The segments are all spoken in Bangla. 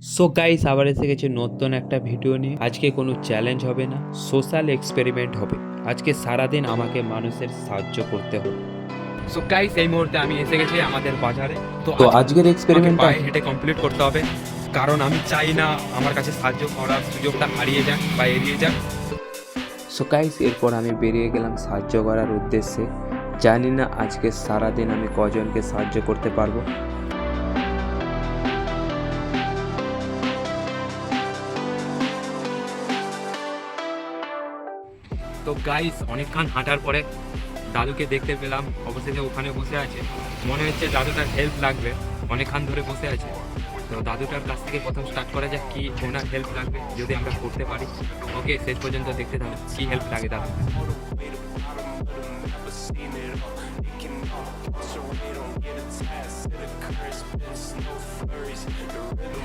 সো গাইস, আবার এসে গেছে নতুন একটা ভিডিও নিয়ে। আজকে কোনো চ্যালেঞ্জ হবে না, সোশ্যাল এক্সপেরিমেন্ট হবে। আজকে সারাদিন আমাকে মানুষের সাহায্য করতে হবে। সো গাইস, এই মুহূর্তে আমি এসে গেছি আমাদের বাজারে। তো আজকে আজকের আমাকে এক্সপেরিমেন্টটা পায়ে হেঁটে কমপ্লিট করতে হবে, কারণ আমি চাই না আমার কাছে সাহায্য করার সুযোগটা হারিয়ে যাক বা এড়িয়ে যাক। সো গাইস, এরপর আমি বেরিয়ে গেলাম সাহায্য করার উদ্দেশ্যে। জানি না আজকে সারাদিন আমি কজনকে সাহায্য করতে পারবো। তো গাইস, অনেকক্ষণ হাঁটার পরে দাদুকে দেখতে পেলাম, অবশেষে ওখানে বসে আছে। মনে হচ্ছে দাদুটার হেল্প লাগবে, অনেকক্ষণ ধরে বসে আছে। তো দাদুটার কাছ থেকে প্রথম স্টার্ট করা যাক, কি ওনার হেল্প লাগবে যদি আমরা করতে পারি। ওকে, শেষ পর্যন্ত দেখতে থাকো কি হেল্প লাগে দাদু।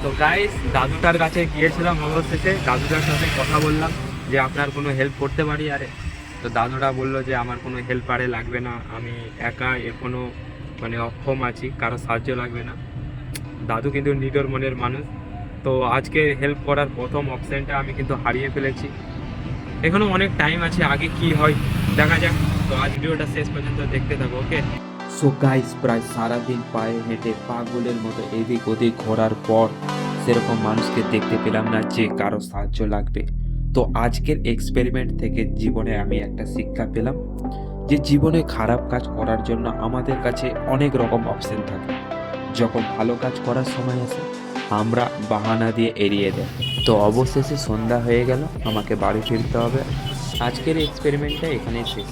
তো গাইস, দাদুটার কাছে গিয়েছিলাম, অবশেষে দাদুটার সাথে কথা বললাম যে আপনার কোনো হেল্প করতে পারি আরে। তো দাদুটা বললো যে আমার কোনো হেল্প আরে লাগবে না, আমি একা এখনো অক্ষম আছি, কারো সাহায্য লাগবে না। দাদু কিন্তু নিডর মনের মানুষ। তো আজকে হেল্প করার প্রথম অপশানটা আমি কিন্তু হারিয়ে ফেলেছি। এখনো অনেক টাইম আছে, আগে কি হয় দেখা যাক। তো আজ ভিডিওটা শেষ পর্যন্ত দেখতে থাকো, ওকে। সো গাইস, প্রায় সারাদিন পায়ে হেঁটে পাগলের মতো এদিক ওদিক ঘোরার পর সেরকম মানুষকে দেখতে পেলাম না যে কারো সাহায্য লাগবে। তো আজকের এক্সপেরিমেন্ট থেকে জীবনে আমি একটা শিক্ষা পেলাম যে জীবনে খারাপ কাজ করার জন্য আমাদের কাছে অনেক রকম অপশন থাকে। যখন ভালো কাজ করার সময় আসে আমরা বাহানা দিয়ে এড়িয়ে দেয়। তো অবশেষে সন্ধ্যা হয়ে গেল, আমাকে বাড়ি ফিরতে হবে। আজকের এক্সপেরিমেন্টটা এখানেই শেষ।